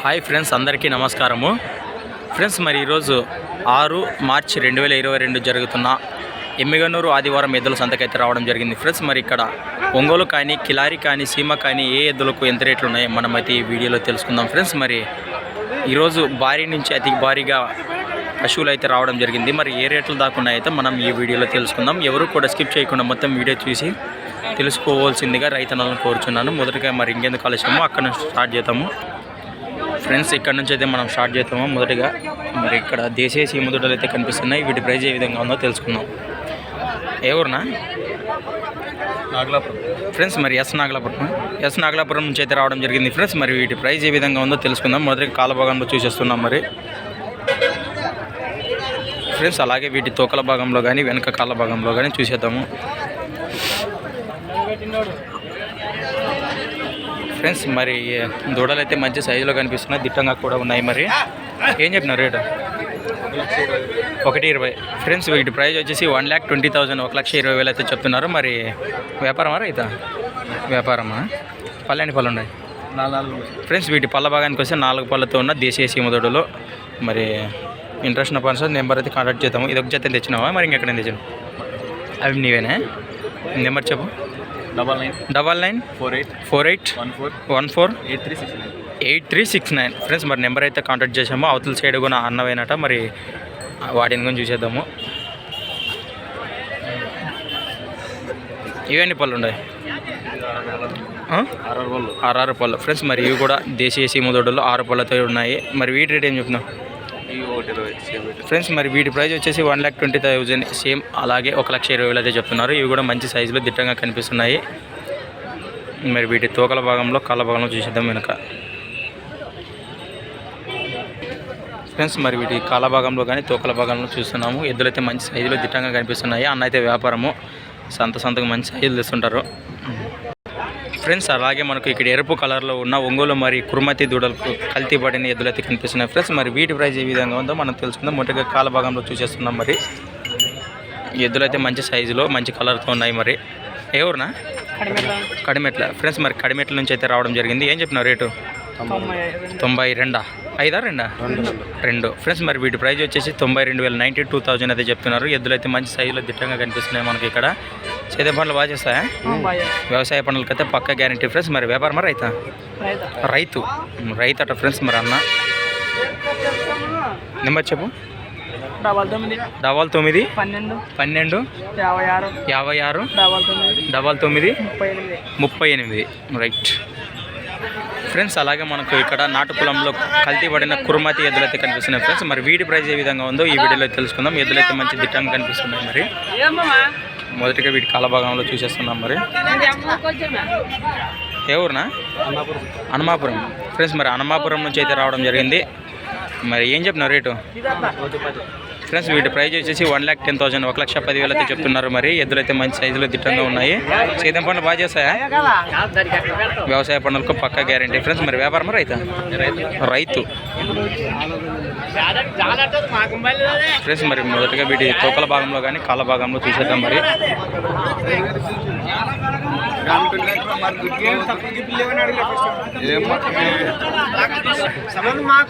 Hi friends, అందరికీ నమస్కారము. Friends, మరి ఈరోజు 6 మార్చి 2022 జరుగుతున్న ఎమ్మిగనూరు ఆదివారం ఎద్దుల సంతకైతే రావడం జరిగింది. ఫ్రెండ్స్, మరి ఇక్కడ ఒంగోలు కానీ, కిలారి కానీ, సీమ కానీ ఏ ఎద్దులకు ఎంత రేట్లు ఉన్నాయో మనమైతే ఈ వీడియోలో తెలుసుకుందాం. ఫ్రెండ్స్, మరి ఈరోజు భారీ నుంచి అతి భారీగా పశువులు అయితే రావడం జరిగింది. మరి ఏ రేట్లు దాకా అయితే మనం ఈ వీడియోలో తెలుసుకుందాం. ఎవరు కూడా స్కిప్ చేయకుండా మొత్తం వీడియో చూసి తెలుసుకోవాల్సిందిగా రైతన్నలను కోరుచున్నాను. మొదటగా మరి ఇంకెందుకు ఆలస్యమో అక్కడ నుంచి స్టార్ట్ చేద్దాము. ఫ్రెండ్స్, ఇక్కడ నుంచి అయితే మనం స్టార్ట్ చేద్దాము. మొదటిగా మరి ఇక్కడ దేశీయ సీమదుడలు అయితే కనిపిస్తున్నాయి. వీటి ప్రైజ్ ఏ విధంగా ఉందో తెలుసుకుందాం. ఏ ఊరునా? నాగలాపురం. ఫ్రెండ్స్, మరి నాగలాపురం నుంచి అయితే రావడం జరిగింది. ఫ్రెండ్స్, మరి వీటి ప్రైజ్ ఏ విధంగా ఉందో తెలుసుకుందాం. మొదటిగా కాలభాగంలో చూసేస్తున్నాం. మరి ఫ్రెండ్స్, అలాగే వీటి తోకల భాగంలో కానీ, వెనక కాళ్ళ భాగంలో కానీ చూసేద్దాము. ఫ్రెండ్స్, మరి దూడలు అయితే మంచి సైజులో కనిపిస్తున్నాయి, దిట్టంగా కూడా ఉన్నాయి. మరి ఏం చెప్పినారు రేటు? 1,20,000. ఫ్రెండ్స్, వీటి ప్రైజ్ వచ్చేసి 1,20,000, 1,20,000 అయితే చెప్తున్నారు. మరి వ్యాపారమా రైతా? వ్యాపారమా? పళ్ళని పళ్ళు ఉన్నాయి. ఫ్రెండ్స్, వీటి పళ్ళ భాగానికి వస్తే 4 పళ్ళతో ఉన్న దేశీయ సీమదొడలు. మరి ఇంట్రెస్ట్ ఉన్న పర్సన్ నెంబర్ అయితే కాంటాక్ట్ చేద్దాము. ఇది ఒక జత తెచ్చినావా? మరి ఇంకెక్కడ తెచ్చాను? అవి నీవేనా? నెంబర్ చెప్పు. 99 48 14 8369. ఫ్రెండ్స్, మరి నెంబర్ అయితే కాంటాక్ట్ చేసాము. అవతల సైడ్ కూడా అన్నవేనట. మరి వాటిని కూడా చూసేద్దాము. ఇవన్నీ పళ్ళు ఉన్నాయి? 6 పళ్ళు. ఫ్రెండ్స్, మరి ఇవి కూడా దేశీయ సీమదొడ్డలు 6 పళ్ళతో ఉన్నాయి. మరి వీటి రేట్ ఏం చెప్తున్నావు? ఫ్రెండ్స్, మరి వీటి ప్రైస్ వచ్చేసి 1,20,000 సేమ్. అలాగే 1,20,000 అయితే చెప్తున్నారు. ఇవి కూడా మంచి సైజులో దిట్టంగా కనిపిస్తున్నాయి. మరి వీటి తోకల భాగంలో, కాళ్ళ భాగంలో చూసేద్దాం వెనుక. ఫ్రెండ్స్, మరి వీటి కాళ్ళ భాగంలో కానీ, తోకల భాగంలో చూస్తున్నాము. ఎద్దులైతే మంచి సైజులో దిట్టంగా కనిపిస్తున్నాయి. అన్న అయితే వ్యాపారము సంతకు మంచి సైజులు తెస్తుంటారు. ఫ్రెండ్స్, అలాగే మనకు ఇక్కడ ఎరుపు కలర్లో ఉన్న ఒంగోలు మరి కుర్మతి దూడలకు కల్తీ పడిన ఎద్దులైతే కనిపిస్తున్నాయి. ఫ్రెండ్స్, మరి వీటి ప్రైస్ ఏ విధంగా ఉందో మనం తెలుసుకుందాం. మొదటిగా కాళ్ళ భాగంలో చూసేస్తున్నాం. మరి ఎద్దులైతే మంచి సైజులో, మంచి కలర్తో ఉన్నాయి. మరి ఏ ఊరునా? కడిమెట్ల. ఫ్రెండ్స్, మరి కడిమెట్ల నుంచి అయితే రావడం జరిగింది. ఏం చెప్పినావు రేటు? 92. 2. ఫ్రెండ్స్, మరి వీటి ప్రైజ్ వచ్చేసి 92,000, 92,000 అయితే చెప్తున్నారు. ఎద్దులైతే మంచి సైజులో దిట్టంగా కనిపిస్తున్నాయి మనకి ఇక్కడ. సేద్యం పనులు బాగా చేస్తాయా? వ్యవసాయ పనులకైతే పక్క గ్యారంటీ. ఫ్రెండ్స్, మరి వ్యాపారమా రైతా? రైతు అట. ఫ్రెండ్స్, మరి అన్న నెంబర్ చెప్పు. 99 12 12 56 99 38. రైట్. ఫ్రెండ్స్, అలాగే మనకు ఇక్కడ నాటు పొలంలో కల్తీ పడిన కుర్మతి ఎద్దులైతే కనిపిస్తున్నాయి. ఫ్రెండ్స్, మరి వీటి ప్రైస్ ఏ విధంగా ఉందో ఈ వీడియోలో తెలుసుకుందాం. ఎద్దులైతే మంచి దిట్టంగా కనిపిస్తున్నాయి. మరి మొదటిగా వీటి కాల భాగంలో చూసేస్తున్నాం. మరి ఏ ఊరునా? హనుమాపురం. ఫ్రెండ్స్, మరి హనుమాపురం నుంచి అయితే రావడం జరిగింది. మరి ఏం చెప్పినారు రేటు? ఫ్రెండ్స్, వీటి ప్రైజ్ వచ్చేసి 1,10,000, 1,10,000 అయితే చెప్తున్నారు. మరి ఎద్దులైతే మంచి సైజులో దిట్టంగా ఉన్నాయి. సేద్యం పనులు బాగా చేస్తాయా? వ్యవసాయ పనులకు పక్కా గ్యారంటీ. ఫ్రెండ్స్, మరి వ్యాపారమా రైతా? రైతు. ఫ్రెండ్స్, మరి మొదటగా వీటి తోకల భాగంలో కానీ, కాళ్ళ భాగంలో చూసేద్దాం. మరి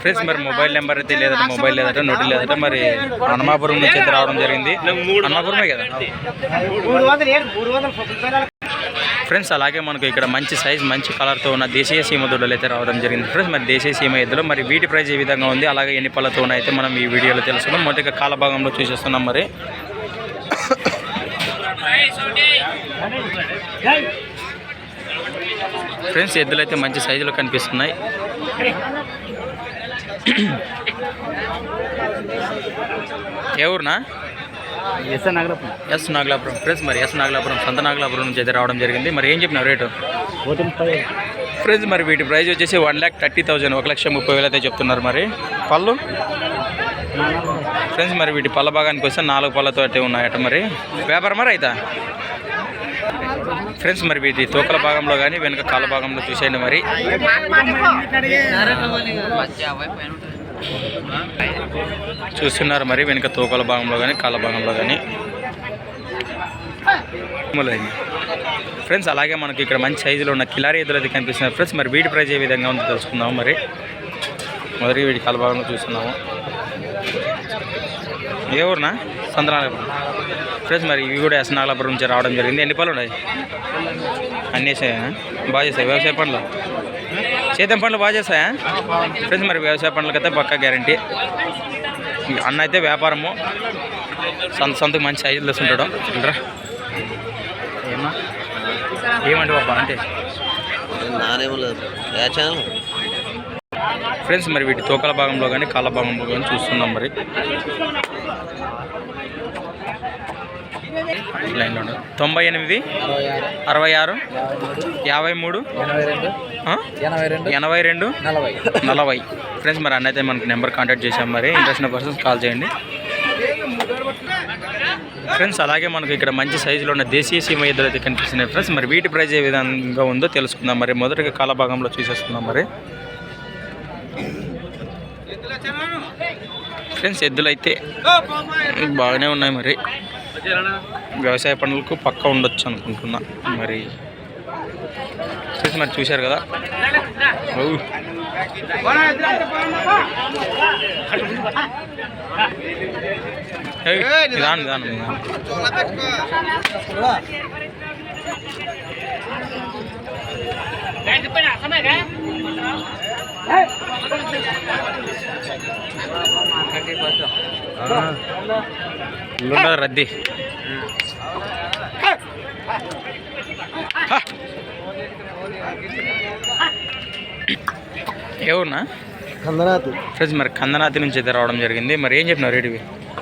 ఫ్రెండ్స్, మరి మొబైల్ నెంబర్ అయితే లేదట, మొబైల్ లేదట, నోటి లేదట. మరి హనుమాపురం నుంచి అయితే రావడం జరిగింది. హనుమాపురమే కదా? ఫ్రెండ్స్, అలాగే మనకు ఇక్కడ మంచి సైజ్, మంచి కలర్తో ఉన్న దేశీయ సీమ దొడ్డలు అయితే రావడం జరిగింది. ఫ్రెండ్స్, మరి దేశీయ సీమ ఎద్దులు మరి వీటి ప్రైజ్ ఏ విధంగా ఉంది, అలాగే ఎన్ని పళ్ళతో అయితే మనం ఈ వీడియోలో తెలుసుకున్నాం. మొదటిగా కాల భాగంలో చూసేస్తున్నాం. మరి ఫ్రెండ్స్, ఎద్దులు అయితే మంచి సైజులో కనిపిస్తున్నాయి. ఏ ఊరునా? ఎస్ నాగలాపురం. ఫ్రెండ్స్, మరి నాగలాపురం, సంత నాగలాపురం నుంచి అయితే రావడం జరిగింది. మరి ఏం చెప్పినావు రేటు? ఫ్రెండ్స్, మరి వీటి ప్రైజ్ వచ్చేసి 1,30,000, 1,30,000 అయితే చెప్తున్నారు. మరి పళ్ళు ఫ్రెండ్స్, మరి వీటి పళ్ళ భాగానికి వస్తే 4 పళ్ళతో అయితే ఉన్నాయట. మరి వ్యాపారమా రైతా? ఫ్రెండ్స్, మరి వీటి తోకల భాగంలో కానీ, వెనుక కాళ్ళ భాగంలో చూసేయండి. మరి చూస్తున్నారు. మరి వెనుక తోకల భాగంలో కానీ, కాళ్ళ భాగంలో కానీ ఫ్రెండ్స్ అలాగే మనకి ఇక్కడ మంచి సైజులో ఉన్న కిలారీ ఎద్దులు అయితే కనిపిస్తున్నాయి ఫ్రెండ్స్. మరి వీటి ప్రైస్ ఏ విధంగా ఉందో తెలుసుకుందాం. మరి మొదటి వీటి కాలభాగంలో చూస్తున్నాము. ఏ ఊరునా? సంతనాగపురం. ఫ్రెండ్స్ మరి ఇవి కూడా ఎస్ నాగలాపురం నుంచి రావడం జరిగింది. ఎన్ని పనులు ఉన్నాయి? అన్నీ వేసాయా? బాగా చేస్తాయి వ్యవసాయ పనులు, సేద్యం పనులు బాగా చేస్తాయా? ఫ్రెండ్స్ మరి వ్యవసాయ పనులకైతే పక్కా గ్యారంటీ. అన్న అయితే వ్యాపారము సంతకు మంచి సైజులు వస్తుంటాడు. చూడరా ఏమన్నా ఏమండి బాబా అంటే ఫ్రెండ్స్ మరి వీటి తోకల భాగంలో కానీ కాళ్ళ భాగంలో కానీ చూస్తున్నాం. మరి లైన్లో 98 66 53 82 40. ఫ్రెండ్స్ మరి అన్నైతే మనకి నెంబర్ కాంటాక్ట్ చేసాం. మరి ఇంట్రెస్ట్ ఉన్న పర్సన్స్ కాల్ చేయండి ఫ్రెండ్స్. అలాగే మనకు ఇక్కడ మంచి సైజులో ఉన్న దేశీయ సీమ ఎద్దులు అయితే కనిపిస్తున్నాయి ఫ్రెండ్స్. మరి వీటి ప్రైజ్ ఏ విధంగా ఉందో తెలుసుకుందాం. మరి మొదటిగా కాల భాగంలో చూసేస్తున్నాం. మరి ఫ్రెండ్స్ ఎద్దులు అయితే బాగానే ఉన్నాయి. మరి వ్యవసాయ పనులకు పక్కా ఉండొచ్చు అనుకుంటున్నా. మరి ఫ్రెండ్స్ మరి చూశారు కదా. నిదానం నిదానం నిదానం. రద్దీ ఎవరునా? కందనాతి. ఫ్రెండ్స్ మరి కందనాతి నుంచి అయితే రావడం జరిగింది. మరి ఏం చెప్పినారు రేటువి?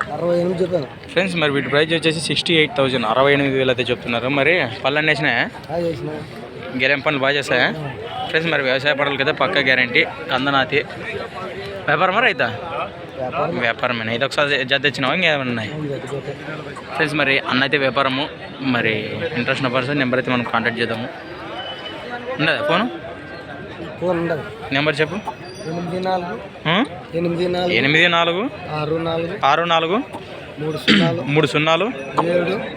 68 చెప్పాను ఫ్రెండ్స్. మరి వీటి ప్రైస్ వచ్చేసి 68,000 68,000 అయితే చెప్తున్నారు. మరి పళ్ళు అన్నీ వేసినాయా? గెలం పనులు బాగా చేస్తాయా? ఫ్రెండ్స్ మరి వ్యవసాయ పనులకి అయితే పక్కా గ్యారంటీ. కందనాతి వ్యాపారం మరి అయితే వ్యాపారమేనా? ఇది ఒకసారి జత తెచ్చినావా ఇంకేమైనా ఉన్నాయి? ఫ్రెండ్స్ మరి అన్న అయితే వ్యాపారము. మరి ఇంట్రెస్ట్ ఉన్న పర్సన్ నెంబర్ అయితే మనం కాంటాక్ట్ చేద్దాము. ఉండదా ఫోను? నెంబర్ చెప్పు. 84 64 30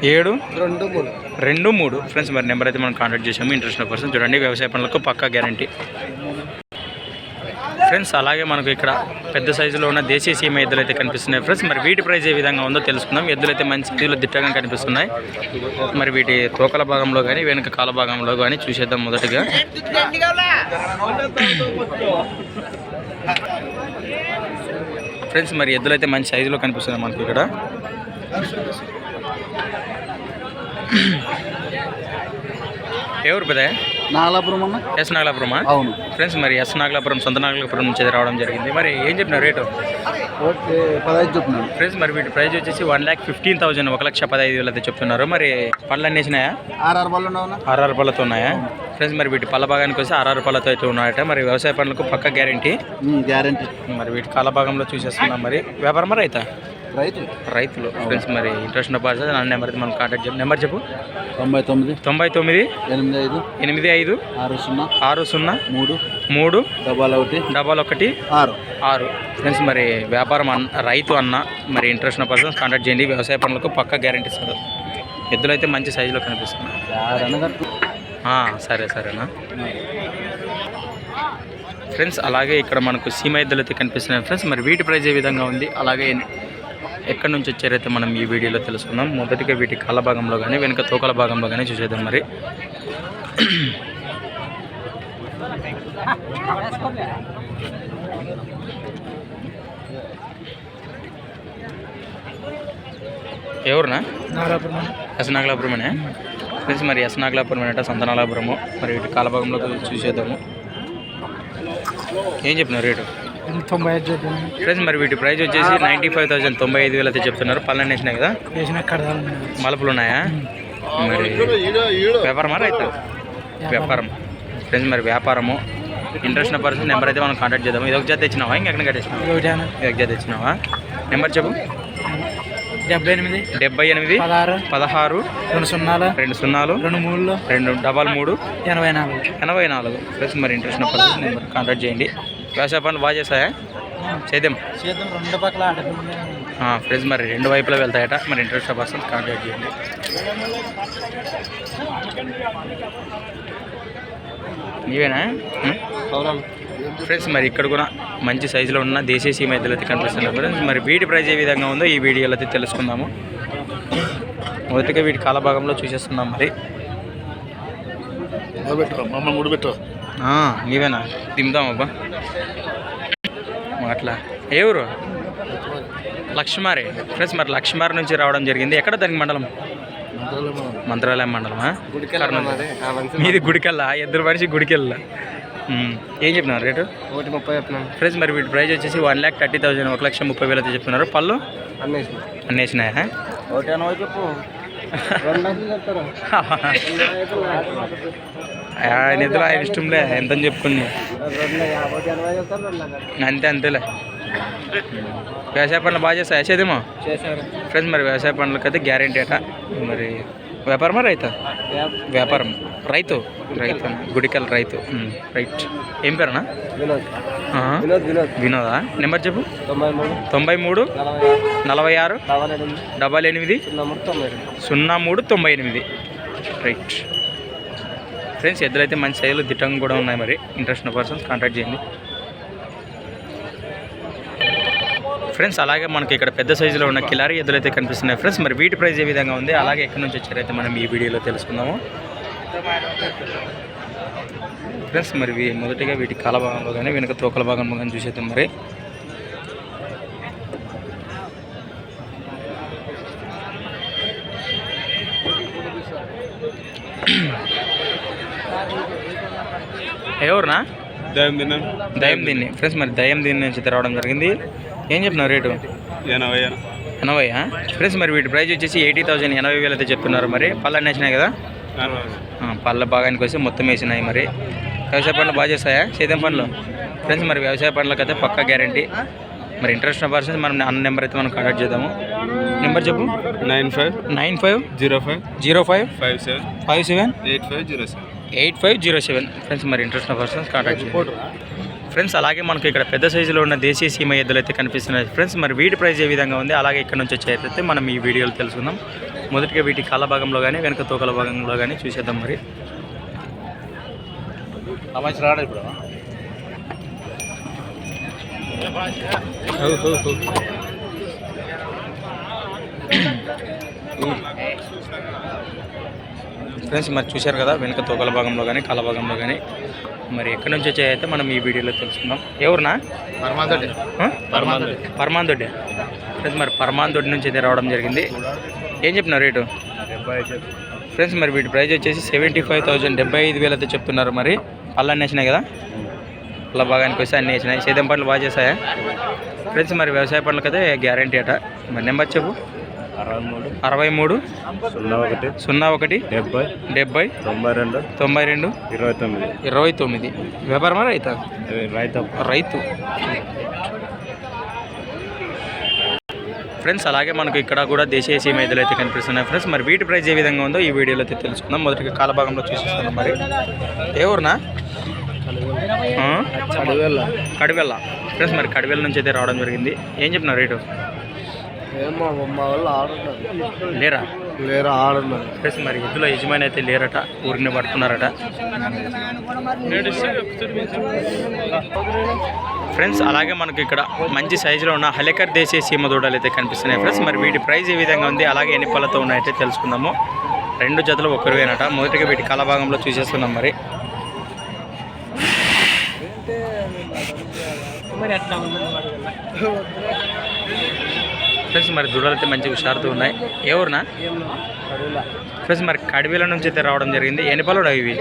723. ఫ్రెండ్స్ మరి నెంబర్ అయితే మనం కాంటాక్ట్ చేసాము. ఇంట్రెస్ట్ ఉన్న పర్సన్ చూడండి. వ్యవసాయ పనులకు పక్కా గ్యారంటీ ఫ్రెండ్స్. అలాగే మనకు ఇక్కడ పెద్ద సైజులో ఉన్న దేశీయ సీమ ఎద్దులు అయితే కనిపిస్తున్నాయి ఫ్రెండ్స్. మరి వీటి ప్రైస్ ఏ విధంగా ఉందో తెలుసుకుందాం. ఎద్దులు అయితే మంచి సైజులో దిట్టంగా కనిపిస్తున్నాయి. మరి వీటి తోకల భాగంలో కానీ వెనుక కాల భాగంలో కానీ చూసేద్దాం. మొదటిగా ఫ్రెండ్స్ మరి ఎద్దులు అయితే మంచి సైజులో కనిపిస్తున్నాయి మనకి ఇక్కడ. ఎవరు పెద్ద? నాగలాపురం అన్న. ఎస్ నాగలాపురమా? అవును ఫ్రెండ్స్ మరి ఎస్ నాగలాపురం సొంత నాగలాపురం నుంచి రావడం జరిగింది. మరి ఏం చెప్పినారు రేటు? 15 చెప్తున్నాను ఫ్రెండ్స్. మరి వీటి ప్రైస్ వచ్చేసి 1,15,000 1,15,000 అయితే చెప్తున్నారు. మరి పళ్ళు అన్నీ వేసినాయా? 6 పళ్ళు ఉన్నావునా? 6 పళ్ళతో ఉన్నాయా? ఫ్రెండ్స్ మరి వీటి పళ్ళ భాగానికి వస్తే 6 పళ్ళతో అయితే ఉన్నాయట. మరి వ్యవసాయ పనులకు పక్క గ్యారంటీ. మరి వీటి కాల భాగంలో చూసేస్తున్నాం. మరి వ్యాపారం మరి అయితే రైతులు ఫ్రెండ్స్. మరి ఇంట్రెస్ట్ ఉన్న పర్సన్ నా నెంబర్ అయితే మనం కాంటాక్ట్ చేయండి. నెంబర్ చెప్పు. 99 85 85 60 3 11 6. ఫ్రెండ్స్ మరి వ్యాపారం రైతు అన్న. మరి ఇంట్రెస్ట్ ఉన్న పర్సన్ కాంటాక్ట్ చేయండి. వ్యవసాయ పనులకు పక్కా గ్యారంటీ ఇస్తారు. ఎద్దులు అయితే మంచి సైజులో కనిపిస్తున్నాయి. సరేనా ఫ్రెండ్స్. అలాగే ఇక్కడ మనకు సీమ ఎద్దులు అయితే కనిపిస్తున్నాయి ఫ్రెండ్స్. మరి వీటి ప్రైస్ ఏ విధంగా ఉంది, అలాగే ఎక్కడి నుంచి వచ్చారైతే మనం ఈ వీడియోలో తెలుసుకుందాం. మొదటిగా వీటి కాల భాగంలో కానీ వెనుక తోకల భాగంలో కానీ చూసేద్దాం. మరి ఎవరునా? ఎస్ నాగలాపురమేనా? ఫ్రెండ్స్ మరి ఎస్ నాగలాపురం అంటే సొంత నాగలాపురము. మరి వీటి కాల భాగంలో చూసేద్దాము. ఏం చెప్పినారు రేటు? 95 ఫ్రెండ్స్. మరి వీటి ప్రైస్ వచ్చేసి 95,000 95,000 అయితే చెప్తున్నారు. పళ్ళని వేసినాయి కదా? మలుపులు ఉన్నాయా? మరి వ్యాపారమా రైతు? వ్యాపారం ఫ్రెండ్స్. మరి వ్యాపారము. ఇంట్రెస్ట్ ఉన్న పర్సన్ నెంబర్ అయితే మనం కాంటాక్ట్ చేద్దాము. ఇది ఒక జాతి తెచ్చినావా? ఇంకెక్కడ కట్టేసినావా? ఇది ఒక జాతి తెచ్చినావా? నెంబర్ చెప్పు. 78 16 20 233 84. ఫ్రెండ్స్ మరి ఇంట్రెస్ట్ ఉన్న పర్సన్ నెంబర్ కాంటాక్ట్ చేయండి. వ్యవసాయ పనులు బాగా చేస్తాయా? సేద్యం 2 పక్కల ఫ్రెండ్స్ మరి 2 వైపులా వెళ్తాయట. మరి ఇంట్రెస్ట్ పర్సన్ కాంటాక్ట్ చేయండి. నీవేనా? ఫ్రెండ్స్ మరి ఇక్కడ కూడా మంచి సైజులో ఉన్న దేశీయ సీమ ఎద్దులు అయితే కనిపిస్తున్నాయి ఫ్రెండ్స్. మరి వీటి ప్రైస్ ఏ విధంగా ఉందో ఈ వీడియోలో అయితే తెలుసుకుందాము. మొదటిగా వీటి కాల భాగంలో చూసేస్తున్నాం. మరి నీవేనా దిందాం అబ్బా అట్లా. ఏ ఊరు? లక్ష్మారే ఫ్రెండ్స్. మరి లక్ష్మారి నుంచి రావడం జరిగింది. ఎక్కడ దానికి మండలం? మంత్రాలయం మండలమా? మీది గుడికెళ్ళా? ఇద్దరు మనిషి గుడికెళ్ళా. ఏం చెప్పినారు రేటు? 130 చెప్తున్నాను ఫ్రెండ్స్. మరి వీటి ప్రైస్ వచ్చేసి 1,30,000 1,30,000 అయితే చెప్తున్నారు. పళ్ళు అన్నేసినాయా? నిద్ర ఆయన ఇష్టంలే ఎంతని చెప్పుకుంది అంతే అంతేలే. వ్యవసాయ పనులు బాగా చేస్తా చేసేదేమో ఫ్రెండ్స్. మరి వ్యవసాయ పనులకి అయితే గ్యారెంటీ అట. మరి వ్యాపారమా రైతా? వ్యాపారం. రైతు గుడికల్ రైతు. రైట్. ఏం పేరునా? వినోదా? నెంబర్ చెప్పు. 93 46 88 0398. Right friends. ఎద్దులైతే మంచి సైజులు దిట్టంగా కూడా ఉన్నాయి. మరి ఇంట్రెస్ట్ ఉన్న పర్సన్స్ కాంటాక్ట్ చేయండి ఫ్రెండ్స్. అలాగే మనకి ఇక్కడ పెద్ద సైజులో ఉన్న కిలారీ ఎద్దులైతే కనిపిస్తున్నాయి ఫ్రెండ్స్. మరి వీటి ప్రైస్ ఏ విధంగా ఉంది, అలాగే ఎక్కడి నుంచి వచ్చారైతే మనం ఈ వీడియోలో తెలుసుకుందాము ఫ్రెండ్స్. మరి మొదటిగా వీటి కాల భాగంలో కానీ వెనుక తోకల భాగంలో కానీ చూసేద్దాం. మరి ఎవరునా? దయం దీన్ని ఫ్రెండ్స్. మరి దయం దీన్ని నుంచి రావడం జరిగింది. ఏం చెప్పినారు రేటు? 80 ఫ్రెండ్స్. మరి వీటి ప్రైస్ వచ్చేసి 80,000 80,000 అయితే చెప్తున్నారు. మరి పళ్ళు అన్నీ వేసినాయి కదా? పళ్ళ భాగానికి వస్తే మొత్తం వేసినాయి. మరి వ్యవసాయ పనులు బాగా చేస్తాయా? సేద్యం పనులు ఫ్రెండ్స్. మరి వ్యవసాయ పనులకు అయితే పక్కా గ్యారంటీ. మరి ఇంట్రెస్ట్ ఉన్న పర్సన్స్ మనం అన్న నెంబర్ అయితే మనం కాంటాక్ట్ చేద్దాము. నెంబర్ చెప్పు. 9505578507 ఫ్రెండ్స్. మరి ఇంట్రెస్ట్ ఉన్న పర్సన్స్ కాంటాక్ట్ చేయండి ఫ్రెండ్స్. అలాగే మనకు ఇక్కడ పెద్ద సైజులో ఉన్న దేశీయ సీమ ఎద్దులు అయితే కనిపిస్తున్నాయి ఫ్రెండ్స్. మరి వీటి ప్రైస్ ఏ విధంగా ఉంది, అలాగే ఇక్కడ నుంచి వచ్చేటైతే మనం ఈ వీడియోలో తెలుసుకుందాం. మొదటిగా వీటి కాల భాగంలో కానీ వెనక తోకల భాగంలో కానీ చూసేద్దాం. మరి రాడా ఇప్పుడు ఫ్రెండ్స్. మరి చూశారు కదా వెనుక తోకల భాగంలో కానీ కాల భాగంలో కానీ మరి ఎక్కడి నుంచి వచ్చాయైతే మనం ఈ వీడియోలో తెలుసుకుందాం. ఎవరునా? పరమాందొడ్డి ఫ్రెండ్స్. మరి పరమాందొడ్డి నుంచి అయితే రావడం జరిగింది. ఏం చెప్పినారు రేటు? ఫ్రెండ్స్. మరి వీటి ప్రైస్ వచ్చేసి 75,000 75,000 అయితే చెప్తున్నారు. మరి పళ్ళు అన్నీ వేసినాయి కదా? పళ్ళ భాగానికి వస్తే అన్నీ వేసినాయి. సేద్యం పనులు బాగా చేస్తాయా ఫ్రెండ్స్? మరి వ్యవసాయ పనులకి అయితే గ్యారంటీ అట. మరి నెంబర్ చెప్పు. 63 01 70 92 29. వ్యాపారమా రైతా? రైతు ఫ్రెండ్స్. అలాగే మనకు ఇక్కడ కూడా దేశీయ సీమ ఎద్దులు అయితే కనిపిస్తున్నాయి ఫ్రెండ్స్. మరి వీటి ప్రైస్ ఏ విధంగా ఉందో ఈ వీడియోలో అయితే తెలుసుకుందాం. మొదటిగా కాల భాగంలో చూసేస్తున్నాం. మరి ఏ ఊరునా? కడివెల్ల ఫ్రెండ్స్. మరి కడివెల్ల నుంచి అయితే రావడం జరిగింది. ఏం చెప్పిన రేటు? లేరా ఆడున్నారు ఫ్రెండ్స్. మరి ఎద్దులో యజమాని అయితే లేరట, ఊరిని పడుతున్నారట ఫ్రెండ్స్. అలాగే మనకి ఇక్కడ మంచి సైజులో ఉన్న హలేకర్ దేశీయ సీమ దూడలు అయితే కనిపిస్తున్నాయి ఫ్రెండ్స్. మరి వీటి ప్రైస్ ఏ విధంగా ఉంది, అలాగే ఎన్ని పళ్ళతో ఉన్నాయైతే తెలుసుకుందాము. 2 జతలు ఒక్కరివేనట. మొదటిగా వీటి కాల భాగంలో చూసేస్తున్నాం. మరి ఫ్రెండ్స్. మరి దూడలు అయితే మంచి హుషారుతూ ఉన్నాయి. ఏ ఊరునా? ఫ్రెండ్స్. మరి కడివేల నుంచి అయితే రావడం జరిగింది. ఎన్ని పళ్ళు ఉన్నాయి ఇవి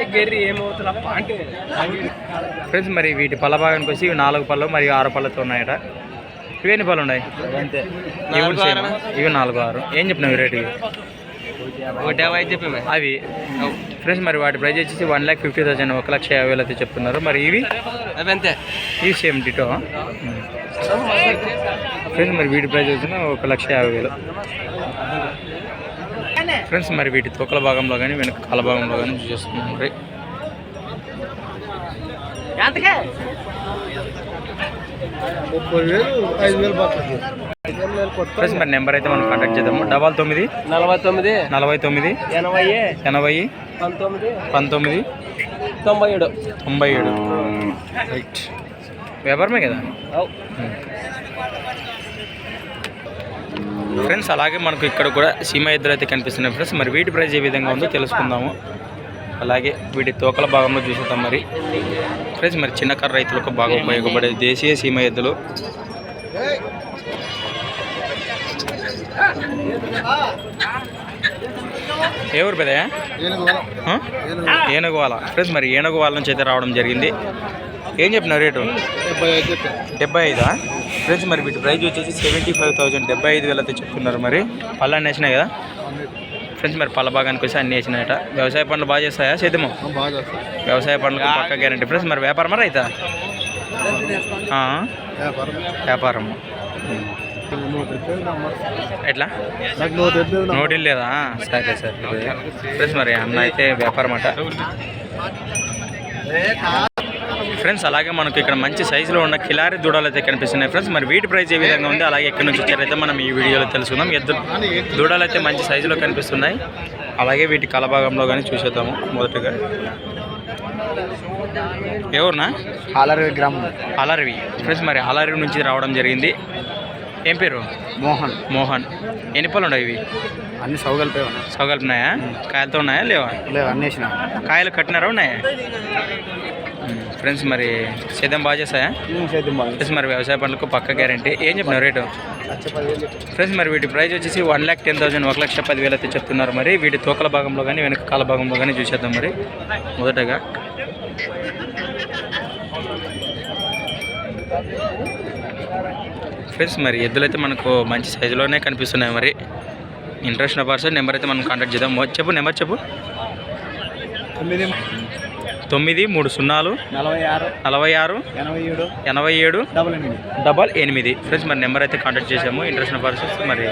ఫ్రెండ్స్? మరి వీటి పళ్ళ భాగానికి వచ్చి ఇవి 4 పళ్ళు మరియు 6 పళ్ళతో ఉన్నాయట. ఇవి ఎన్ని పళ్ళు ఉన్నాయి? ఇవి 4 6. ఏం చెప్పినావు రేటు? అవి ఫ్రెండ్స్. మరి వాటి ప్రైస్ వచ్చేసి 1,50,000 1,50,000 అయితే చెప్తున్నారు. మరి ఇవి అంతే, ఇవి సేమ్ డిటో ఫ్రెండ్స్. మరి వీటి ప్రైస్ వచ్చిన 1,50,000 ఫ్రెండ్స్. మరి వీటి తోకల భాగంలో కానీ వెనక కాల భాగంలో కానీ చూసేస్తున్నాం. మరి ఫ్రెండ్స్. మరి నెంబర్ అయితే మనం కాంటాక్ట్ చేద్దాము. 99 49 80 19 97 రైట్. వ్యాపారమే కదా ఫ్రెండ్స్. అలాగే మనకు ఇక్కడ కూడా సీమ ఎద్దులు అయితే కనిపిస్తున్నాయి ఫ్రెండ్స్. మరి వీటి ప్రైస్ ఏ విధంగా ఉందో తెలుసుకుందాము. అలాగే వీటి తోకల భాగంలో చూసేద్దాం మరి ఫ్రెండ్స్. మరి చిన్న కర్ర రైతులకు బాగా ఉపయోగపడే దేశీయ సీమ ఎద్దులు. ఏ ఊరు పెద్దయా? ఏనుగువాల ఫ్రెండ్స్. మరి ఏనుగువాల నుంచి అయితే రావడం జరిగింది. ఏం చెప్పినావు రేటు? 75 ఫ్రెండ్స్. మరి వీటి ప్రైస్ వచ్చేసి 75,000 75,000 అయితే చెప్తున్నారు. మరి పళ్ళు అన్నీ వేసినాయి కదా ఫ్రెండ్స్. మరి పళ్ళ భాగానికి వచ్చి అన్నీ వేసినాయట. వ్యవసాయ పనులు బాగా చేస్తాయా సేద్యము? వ్యవసాయ పనులకు పక్క గ్యారంటీ ఫ్రెండ్స్. మరి వ్యాపారమా రైతా? వ్యాపారము. ఎట్లా నోటీలు లేదా? సరే సరే ఫ్రెండ్స్. మరి అన్న అయితే వ్యాపారం అట ఫ్రెండ్స్. అలాగే మనకు ఇక్కడ మంచి సైజులో ఉన్న కిలారి దూడలు అయితే కనిపిస్తున్నాయి ఫ్రెండ్స్. మరి వీటి ప్రైస్ ఏ విధంగా ఉంది, అలాగే ఎక్కడి నుంచి వచ్చారైతే మనం ఈ వీడియోలో తెలుసుకుందాం. దూడలు అయితే మంచి సైజులో కనిపిస్తున్నాయి. అలాగే వీటి కలభాగంలో కానీ చూసేద్దాము. మొదటగా ఎవరునా? ఆలరవి గ్రామం. ఆలరవి ఫ్రెండ్స్. మరి ఆలరవి నుంచి రావడం జరిగింది. ఏం పేరు? మోహన్. మోహన్. ఎన్ని పళ్ళు ఉన్నాయి ఇవి? అన్ని సౌగలిపినాయా? కాయలతో ఉన్నాయా లేవా? అన్నీ కాయలు కట్టినారా ఉన్నాయా ఫ్రెండ్స్? మరి సేద్యం బాగా చేస్తాయా ఫ్రెండ్స్? మరి వ్యవసాయ పనులకు పక్క గ్యారంటీ. ఏం చెప్పినారు రేటు ఫ్రెండ్స్? మరి వీటి ప్రైస్ వచ్చేసి 1,10,000 1,10,000 అయితే చెప్తున్నారు. మరి వీటి తోకల భాగంలో కానీ వెనక కాల భాగంలో కానీ చూసేద్దాం. మరి మొదటగా ఫ్రెండ్స్. మరి ఎద్దులైతే మనకు మంచి సైజులోనే కనిపిస్తున్నాయి. మరి ఇంట్రెస్ట్ ఉన్న పర్సన్ నెంబర్ అయితే మనం కాంటాక్ట్ చేద్దాం. చెప్పు నెంబర్ చెప్పు. 930 46 87 88 ఫ్రెండ్స్. మరి నెంబర్ అయితే కాంటాక్ట్ చేసాము ఇంట్రెస్ట్ ఉన్న పర్సన్స్. మరి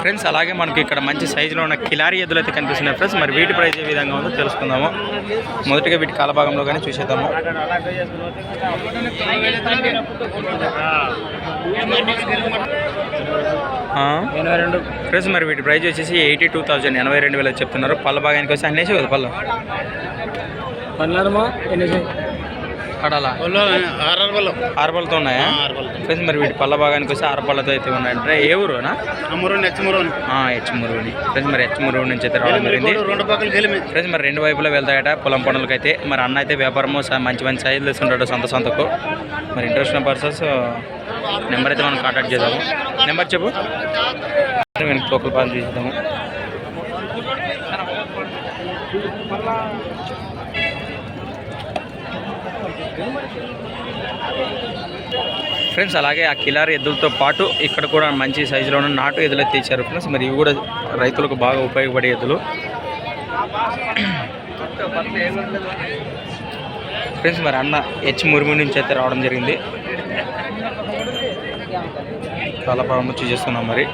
ఫ్రెండ్స్ అలాగే మనకి ఇక్కడ మంచి సైజులో ఉన్న కిలారి ఎద్దులు అయితే కనిపిస్తున్నాయి ఫ్రెండ్స్. మరి వీటి ప్రైస్ ఏ విధంగా ఉందో తెలుసుకుందాము. మొదటిగా వీటి కాలభాగంలో కానీ చూసేద్దాము. ఫ్రెండ్స్ మరి వీటి ప్రైస్ వచ్చేసి 82,000 82,000 చెప్తున్నారు. పళ్ళ భాగానికి వచ్చి అన్నేసి కదా పళ్ళు కడాలా 6 పళ్ళతో ఉన్నాయా ఫ్రెండ్స్? మరి వీటి పళ్ళ భాగానికి వచ్చి 6 పళ్ళతో అయితే ఉన్నాయంటే ఏ ఊరునా? హెచ్మురుని ఫ్రెండ్స్. మరి హెచ్మురుని నుంచి అయితే రావడం జరిగింది ఫ్రెండ్స్. మరి రెండు వైపులా వెళ్తాయట పొలం పనులకి అయితే. మరి అన్న అయితే వ్యాపారము మంచి మంచి సైజులు తెస్తుంటాడు సంతకు. మరి ఇంట్రెస్ట్ ఉన్న పర్సన్స్ నెంబర్ అయితే మనం కాంటాక్ట్ చేద్దాము. నెంబర్ చెప్పు. వెనక్కి తోకల పాలు తీద్దాము. ఫ్రెండ్స్ అలాగే ఆ కిలారి ఎద్దులతో పాటు ఇక్కడ కూడా మంచి సైజులో ఉన్న నాటు ఎద్దులు అయితే ఇచ్చారు ఫ్రెండ్స్. మరి ఇవి కూడా రైతులకు బాగా ఉపయోగపడే ఎద్దులు ఫ్రెండ్స్. మరి అన్న హెచ్మురుమి నుంచి అయితే రావడం జరిగింది. చాలా బాగా చూసేస్తున్నాం. మరి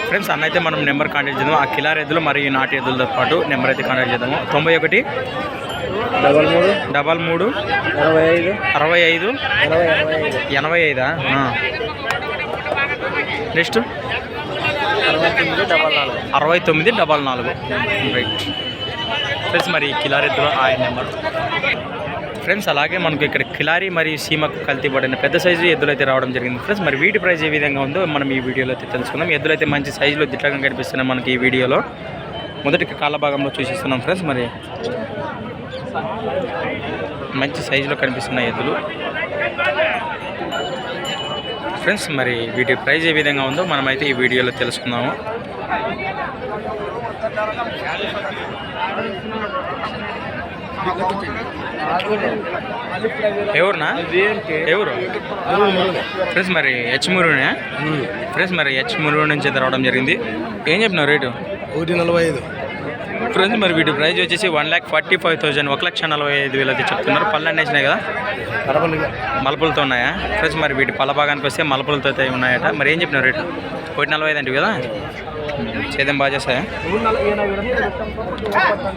ఫ్రెండ్స్ అన్న అయితే మనం నెంబర్ కాంటాక్ట్ చేద్దాం. ఆ కిలారి ఎద్దులు మరియు నాటు ఎద్దులతో పాటు నెంబర్ అయితే కాంటాక్ట్ చేద్దాము. 91 33 65 85 నెక్స్ట్ 6944 రైట్ ఫ్రెండ్స్. మరి కిలారి ఎద్దులు ఆయన నెంబర్ ఫ్రెండ్స్. అలాగే మనకు ఇక్కడ కిలారి మరియు సీమకు కల్తీ పడిన పెద్ద సైజు ఎద్దులు అయితే రావడం జరిగింది ఫ్రెండ్స్. మరి వీటి ప్రైస్ ఏ విధంగా ఉందో మనం ఈ వీడియోలో అయితే తెలుసుకుందాం. ఎద్దులు అయితే మంచి సైజులో దిట్టంగా కనిపిస్తున్నాయి మనకి ఈ వీడియోలో. మొదటి కాళ్ళ భాగంలో చూసిస్తున్నాం ఫ్రెండ్స్. మరి మంచి సైజులో కనిపిస్తున్నాయి ఎద్దులు ఫ్రెండ్స్. మరి వీటి ప్రైస్ ఏ విధంగా ఉందో మనమైతే ఈ వీడియోలో తెలుసుకుందాము. ఎవరునా? ఎవరు ఫ్రెండ్స్? మరి హెచ్మురునే ఫ్రెండ్స్. మరి హెచ్మురు నుంచి అయితే రావడం జరిగింది. ఏం చెప్పినావు రేటు? 145 ఫ్రెండ్స్. మరి వీటి ప్రైస్ వచ్చేసి 1,45,000 1,45,000 అయితే చెప్తున్నారు. పళ్ళు అన్నీ వేసినాయి కదా? మలుపులతో ఉన్నాయా ఫ్రెండ్స్? మరి వీటి పళ్ళ భాగానికి వస్తే మలుపులతో అయితే ఉన్నాయట. మరి ఏం చెప్పినారు రేటు? 1,45 అంటే కదా? సేద్యం బాగా చేస్తాయా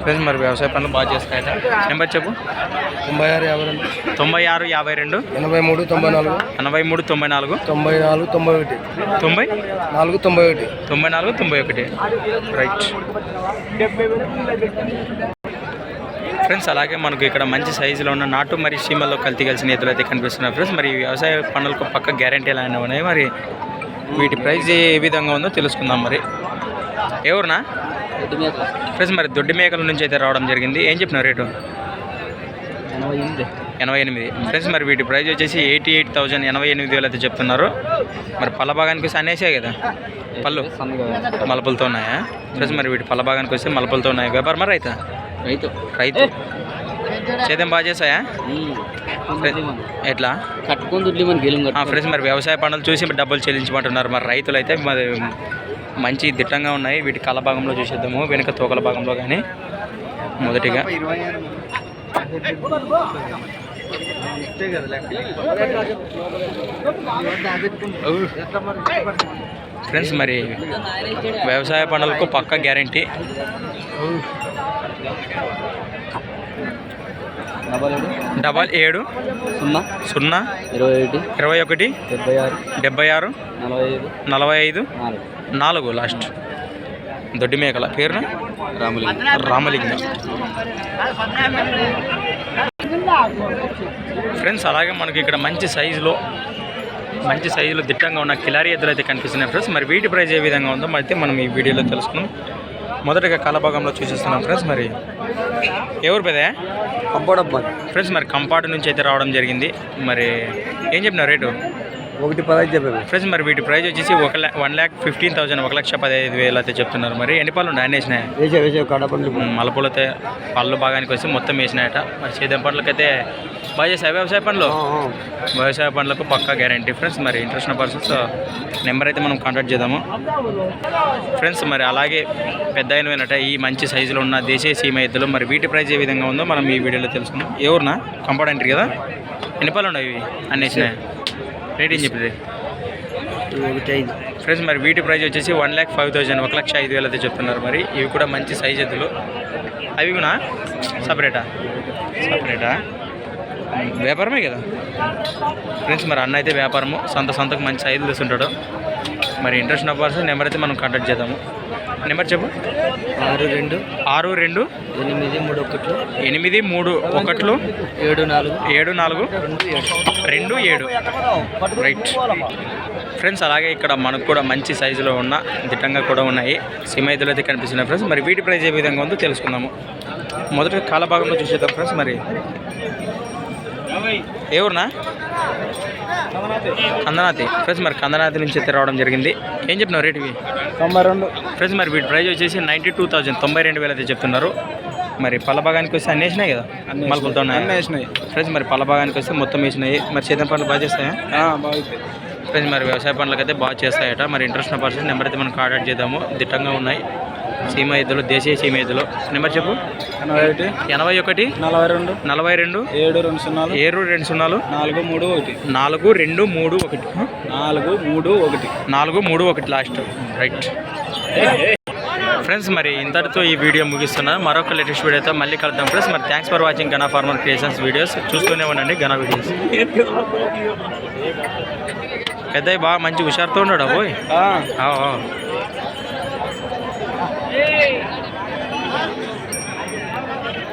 ఫ్రెండ్స్? మరి వ్యవసాయ పనులు బాగా చేస్తాయట. నెంబర్ చెప్పు. 96 52 83 94 83 94 94 91 రైట్ ఫ్రెండ్స్ అలాగే మనకు ఇక్కడ మంచి సైజులో ఉన్న నాటు మరి సీమల్లో కల్తీ కలిసిన ఎద్దులు అయితే కనిపిస్తున్నాయి ఫ్రెండ్స్. మరి ఈ వ్యవసాయ పనులకు పక్క గ్యారంటీ ఎలా ఉన్నాయి, మరి వీటి ప్రైస్ ఏ విధంగా ఉందో తెలుసుకుందాం. మరి ఎవరునా ఫ్రెండ్స్ మరి దొడ్డి మేకల నుంచి అయితే రావడం జరిగింది. ఏం చెప్పిన రేటు? 88 ఫ్రెండ్స్. మరి వీటి ప్రైస్ వచ్చేసి 88,000 88,000 అయితే చెప్తున్నారు. మరి పళ్ళ భాగానికి వస్తే అనేసే కదా, పళ్ళు మలపలతో ఉన్నాయా ఫ్రెండ్స్? మరి వీటి పళ్ళ భాగానికి వస్తే మలపలతో ఉన్నాయి. వ్యాపారం మరి రైతు సేద్యం బాగా చేసాయా ఎట్లా ఫ్రెండ్స్? మరి వ్యవసాయ పనులు చూసి డబ్బులు చెల్లించమంటున్నారు. మరి రైతులు అయితే మరి మంచి దిట్టంగా ఉన్నాయి. వీటి కళ్ళ భాగంలో చూసేద్దాము, వెనుక తోకల భాగంలో కానీ. మొదటిగా ఫ్రెండ్స్ మరి వ్యవసాయ పనులకు పక్క గ్యారంటీ. 77 0 21 76 45 4 లాస్ట్. దొడ్డి మేకల పేరున రామలింగం ఫ్రెండ్స్. అలాగే మనకి ఇక్కడ మంచి సైజులో దిట్టంగా ఉన్న కిలారీ ఎద్దులు అయితే కనిపిస్తున్నాయి ఫ్రెండ్స్. మరి వీటి ప్రైస్ ఏ విధంగా ఉందో అయితే మనం ఈ వీడియోలో తెలుసుకున్నాం. మొదటగా కలభాగంలో చూసేస్తున్నాం ఫ్రెండ్స్. మరి ఎవరు పెద్ద ఫ్రెండ్స్? మరి కంపార్ట్ నుంచి అయితే రావడం జరిగింది. మరి ఏం చెప్పిన రేటు? 1,10 చెప్పారు ఫ్రెండ్స్. మరి వీటి ప్రైస్ వచ్చేసి 1,15,000 1,15,000 అయితే చెప్తున్నారు. మరి ఎన్ని పళ్ళు ఉన్నాయి? అన్నీ వేసినాయి. మలపూలతో పళ్ళు భాగానికి వచ్చి మొత్తం వేసినాయట. మరి సేద్యం పనులకైతే బాగా చేస్తాయి. వ్యవసాయ పనులకు పక్కా గ్యారంటీ ఫ్రెండ్స్. మరి ఇంట్రెస్ట్ ఉన్న పర్సన్స్ నెంబర్ అయితే మనం కాంటాక్ట్ చేద్దాము ఫ్రెండ్స్. మరి అలాగే పెద్ద అయినట ఈ మంచి సైజులో ఉన్న దేశీయ సీమ ఎద్దులు, మరి వీటి ప్రైస్ ఏ విధంగా ఉందో మనం ఈ వీడియోలో తెలుసుకుందాం. ఎవరునా కంపౌండ్ ఎంట్రీ కదా, ఎన్ని పళ్ళు ఉన్నాయి? ఇవి అన్నీ వేసినాయి. రేట్ ఏం చెప్పి ఫ్రెండ్స్? మరి వీటి ప్రైస్ వచ్చేసి 1,05,000 1,05,000 అయితే చెప్తున్నారు. మరి ఇవి కూడా మంచి సైజ్ ఎద్దులు. అవి కూడా సపరేటా వ్యాపారమే కదా ఫ్రెండ్స్. మరి అన్న అయితే వ్యాపారము సంతకు మంచి సైజులు తీసుంటాడు. మరి ఇంట్రెస్ట్ ఉన్న పర్సన్ నెంబర్ అయితే మనం కాంటాక్ట్ చేద్దాము. నెంబర్ చెప్పు. 62 831 74 27 రైట్ ఫ్రెండ్స్. అలాగే ఇక్కడ మనకు కూడా మంచి సైజులో ఉన్న దిట్టంగా కూడా ఉన్నాయి సీమ ఎద్దులు అయితే కనిపిస్తున్నాయి ఫ్రెండ్స్. మరి వీటి ప్రైస్ ఏ విధంగా ఉందో తెలుసుకుందాము. మొదట కాల భాగంలో చూసేద్దాం ఫ్రెండ్స్. మరి ఎవరునా? కందనాతి ఫ్రెండ్స్. మరి కందనాతి నుంచి అయితే రావడం జరిగింది. ఏం చెప్పినావు రేట్ ఇవి? 92 ఫ్రెండ్స్. మరి వీటి ప్రైస్ వచ్చేసి 92,000 92,000 అయితే చెప్తున్నారు. మరి పళ్ళ భాగానికి వస్తే అన్నీ వేసినాయి కదా, మలుపులతో ఉన్నాయి ఫ్రెండ్స్. మరి పళ్ళ భాగానికి వస్తే మొత్తం వేసినాయి. మరి సేద్యం పనులు బాగా చేస్తాయా ఫ్రెండ్స్? మరి వ్యవసాయ పనులకు అయితే బాగా చేస్తాయట. మరి ఇంట్రెస్ట్ ఉన్న పర్సన్ నెంబర్ అయితే మనం కాంటాక్ట్ చేద్దాము. దిట్టంగా ఉన్నాయి సీమ ఎద్దులు, దేశీయ సీమ ఎద్దులు. నెంబర్ చెప్పు. 81 42 720 720 431 లాస్ట్ రైట్ ఫ్రెండ్స్. మరి ఇంతటితో ఈ వీడియో ముగిస్తున్నాను. మరొక లేటెస్ట్ వీడియోతో మళ్ళీ కలుద్దాం ఫ్రెండ్స్. మరి thanks for watching Gana farmer creations videos. చూస్తూనే ఉండండి గనా వీడియోస్. పెద్దవి బాగా మంచి హుషారుతో ఉన్నాడు అబ్బాయి.